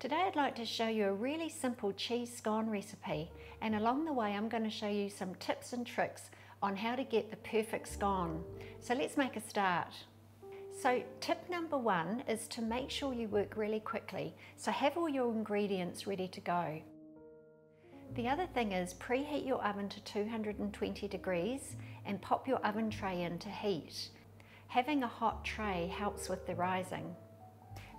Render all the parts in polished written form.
Today I'd like to show you a really simple cheese scone recipe, and along the way I'm going to show you some tips and tricks on how to get the perfect scone. So let's make a start. So tip number one is to make sure you work really quickly, so have all your ingredients ready to go. The other thing is preheat your oven to 220 degrees and pop your oven tray in to heat. Having a hot tray helps with the rising.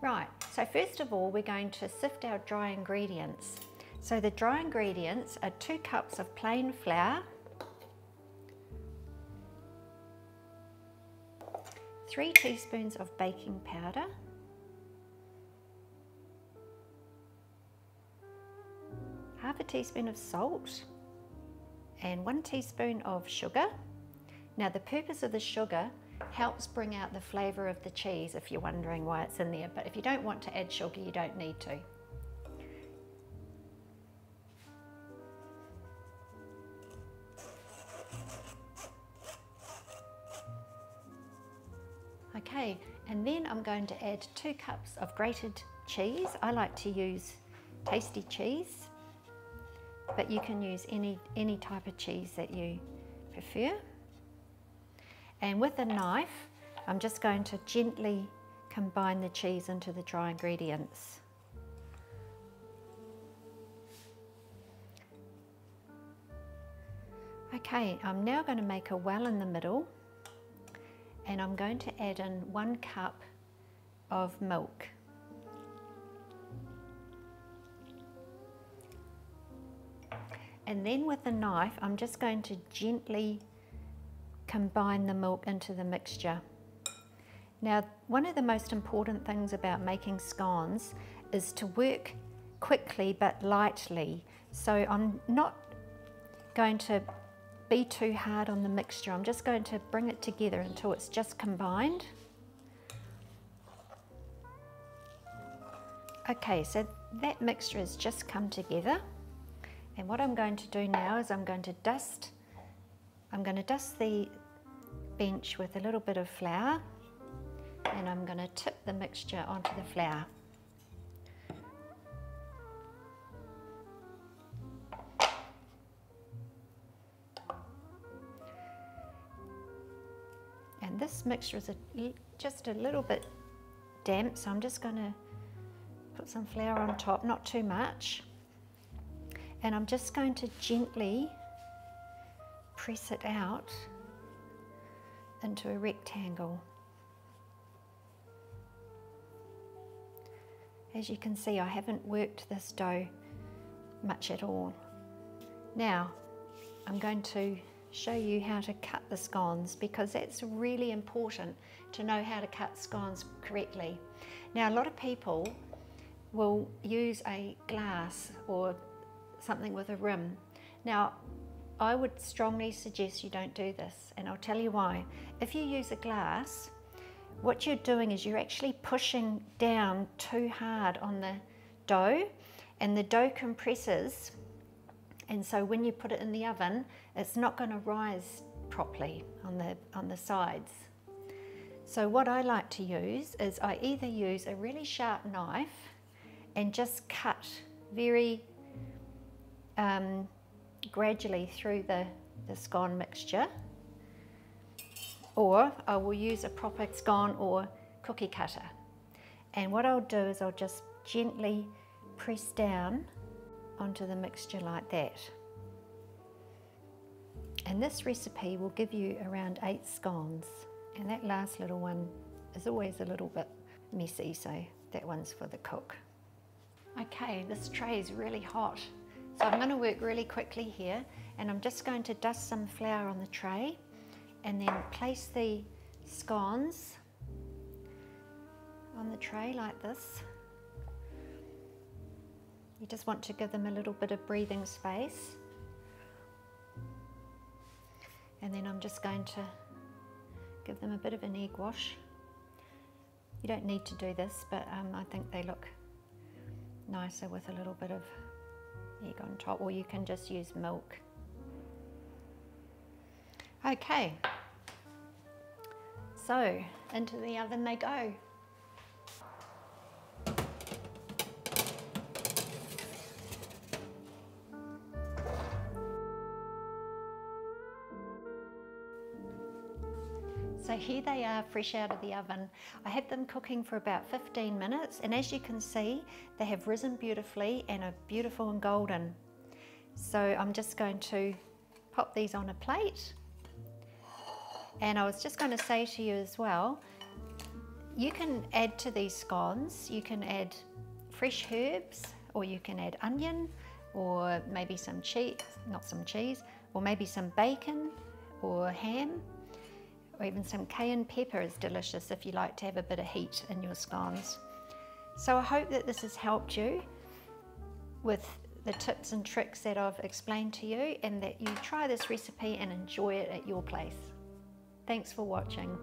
Right, so first of all we're going to sift our dry ingredients. So the dry ingredients are 2 cups of plain flour, 3 teaspoons of baking powder, half a teaspoon of salt, and 1 teaspoon of sugar. Now the purpose of the sugar helps bring out the flavour of the cheese if you're wondering why it's in there, but if you don't want to add sugar you don't need to. Okay, and then I'm going to add 2 cups of grated cheese. I like to use tasty cheese, but you can use any type of cheese that you prefer. And with a knife, I'm just going to gently combine the cheese into the dry ingredients. Okay, I'm now going to make a well in the middle, and I'm going to add in 1 cup of milk. And then with a knife, I'm just going to gently combine the milk into the mixture. Now, one of the most important things about making scones is to work quickly but lightly. So I'm not going to be too hard on the mixture. I'm just going to bring it together until it's just combined. Okay, so that mixture has just come together. And what I'm going to do now is I'm going to dust the bench with a little bit of flour, and I'm going to tip the mixture onto the flour. And this mixture is just a little bit damp, so I'm just going to put some flour on top, not too much. And I'm just going to gently press it out into a rectangle. As you can see, I haven't worked this dough much at all. Now, I'm going to show you how to cut the scones, because that's really important to know how to cut scones correctly. Now, a lot of people will use a glass or something with a rim. Now, I would strongly suggest you don't do this, and I'll tell you why. If you use a glass, what you're doing is you're actually pushing down too hard on the dough, and the dough compresses, and so when you put it in the oven, it's not going to rise properly on the sides. So what I like to use is I either use a really sharp knife and just cut very gradually through the scone mixture, or I will use a proper scone or cookie cutter. And what I'll do is I'll just gently press down onto the mixture like that. And this recipe will give you around 8 scones, and that last little one is always a little bit messy, so that one's for the cook. Okay, this tray is really hot. So I'm going to work really quickly here, and I'm just going to dust some flour on the tray and then place the scones on the tray like this. You just want to give them a little bit of breathing space. And then I'm just going to give them a bit of an egg wash. You don't need to do this, but I think they look nicer with a little bit of egg on top, or you can just use milk. Okay, so into the oven they go. So here they are, fresh out of the oven. I had them cooking for about 15 minutes, and as you can see, they have risen beautifully and are beautiful and golden. So I'm just going to pop these on a plate. And I was just going to say to you as well, you can add to these scones, you can add fresh herbs, or you can add onion, or maybe some cheese, not some cheese, or maybe some bacon or ham, or even some cayenne pepper is delicious if you like to have a bit of heat in your scones. So I hope that this has helped you with the tips and tricks that I've explained to you, and that you try this recipe and enjoy it at your place. Thanks for watching.